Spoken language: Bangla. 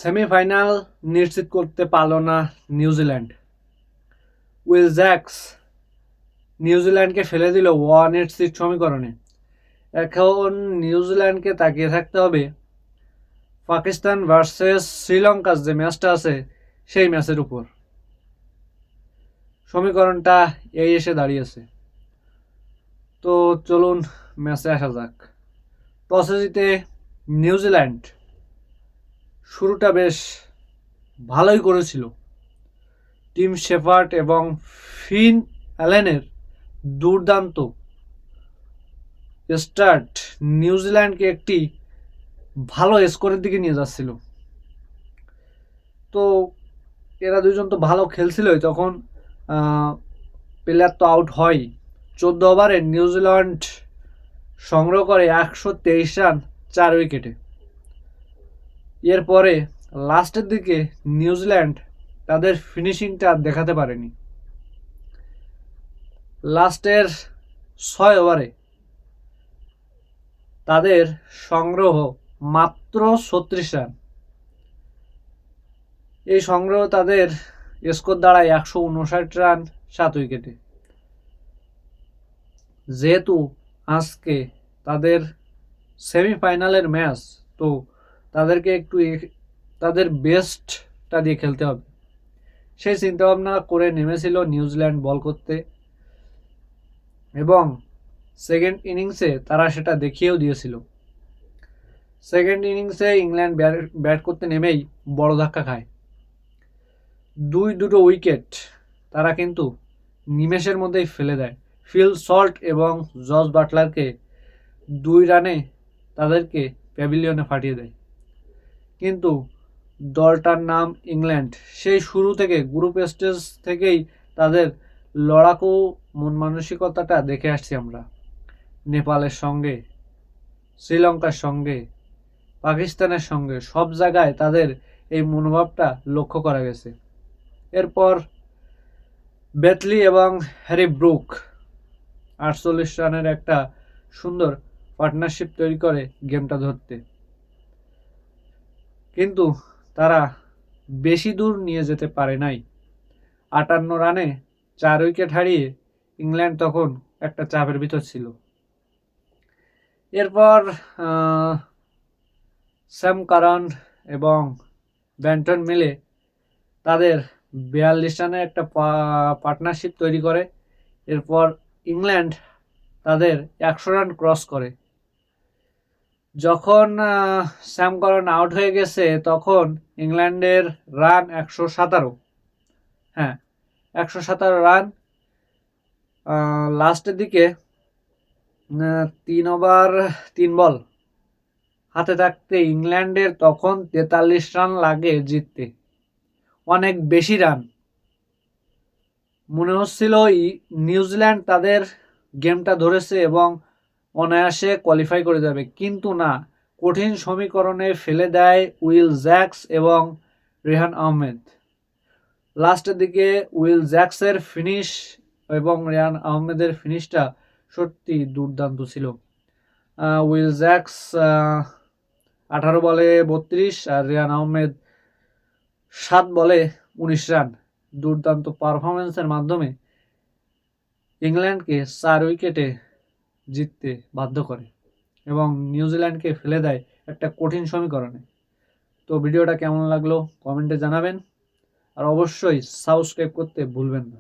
সেমিফাইনাল নিশ্চিত করতে পারল না নিউজিল্যান্ড। উইল জ্যাক্স নিউজিল্যান্ডকে ফেলে দিল 1-8 সমীকরণে। এখন নিউজিল্যান্ডকে তাকিয়ে থাকতে হবে পাকিস্তান ভার্সেস শ্রীলঙ্কার যে ম্যাচটা আছে সেই ম্যাচের উপর। সমীকরণটা এই এসে দাঁড়িয়েছে। তো চলুন ম্যাচে আসা যাক। টসে জিতে নিউজিল্যান্ড শুরুটা বেশ ভালোই করেছিল। টিম শেফার্ড এবং ফিন অ্যালেনের দুর্দান্ত স্টার্ট নিউজিল্যান্ডকে একটি ভালো স্কোরের দিকে নিয়ে যাচ্ছিল। তো এরা দুজন তো ভালো খেলছিলই, তখন প্লেয়ার তো আউট হয়। 14 ওভারে নিউজিল্যান্ড সংগ্রহ করে 123 রান 4 উইকেটে। এরপরে লাস্টের দিকে নিউজিল্যান্ড তাদের ফিনিশিংটা দেখাতে পারেনি। লাস্টের 6 ওভারে তাদের সংগ্রহ মাত্র 36 রান। এই সংগ্রহ তাদের স্কোর দাঁড়ায় 159 রান 7 উইকেটে। যেহেতু আজকে তাদের সেমিফাইনালের ম্যাচ, তো তাদেরকে একটু তাদের বেস্টটা দিয়ে খেলতে হবে। সেই চিন্তাভাবনা করে নেমেছিল নিউজিল্যান্ড বল করতে, এবং সেকেন্ড ইনিংসে তারা সেটা দেখিয়েও দিয়েছিল। সেকেন্ড ইনিংসে ইংল্যান্ড ব্যাট করতে নেমেই বড় ধাক্কা খায়। দুটো উইকেট তারা কিন্তু নিমেষের মধ্যেই ফেলে দেয়। ফিল সল্ট এবং জস বাটলারকে 2 রানে তাদেরকে প্যাভিলিয়নে ফাটিয়ে দেয়। কিন্তু দলটার নাম ইংল্যান্ড সেই শুরু থেকে গ্রুপ স্টেজ থেকেই তাদের লড়াকু মন মানসিকতাটা দেখে আসছি আমরা। নেপালের সঙ্গে, শ্রীলঙ্কার সঙ্গে, পাকিস্তানের সঙ্গে সব জায়গায় তাদের এই মনোভাবটা লক্ষ্য করা গেছে। এরপর বেটলি এবং হ্যারি ব্রুক 48 রানের একটা সুন্দর পার্টনারশিপ তৈরি করে গেমটা ধরতে, কিন্তু তারা বেশি দূর নিয়ে যেতে পারে নাই। 58 রানে 4 উইকেট হারিয়ে ইংল্যান্ড তখন একটা চাপের ভিতর ছিল। এরপর স্যাম কারান এবং ব্যান্টন মিলে তাদের 42 রানের একটা পার্টনারশিপ তৈরি করে। এরপর ইংল্যান্ড তাদের 100 রান ক্রস করে। যখন স্যাম কারান আউট হয়ে গেছে তখন ইংল্যান্ডের রান 117। 117 রান। লাস্টের দিকে 3 ওভার 3 বল হাতে থাকতে ইংল্যান্ডের তখন 43 রান লাগে জিততে। অনেক বেশি রান। মনে হচ্ছিল নিউজিল্যান্ড তাদের গেমটা ধরেছে এবং অনায়াসে কোয়ালিফাই করে যাবে, কিন্তু না, কঠিন সমীকরণে ফেলে দেয় উইল জ্যাক্স এবং রেহান আহমেদ। লাস্টের দিকে উইল জ্যাক্সের ফিনিশ এবং রেহান আহমেদের ফিনিশটা সত্যি দুর্দান্ত ছিল। উইল জ্যাক্স 18 বলে 32 আর রেহান আহমেদ 7 বলে 19 রান। দুর্দান্ত পারফরমেন্সের মাধ্যমে ইংল্যান্ডকে 4 উইকেটে জিততে বাধ্য করে এবং নিউজিল্যান্ডকে ফেলে দেয় একটা কঠিন সমীকরণে। তো ভিডিওটা কেমন লাগলো কমেন্টে জানাবেন, আর অবশ্যই সাবস্ক্রাইব করতে ভুলবেন না।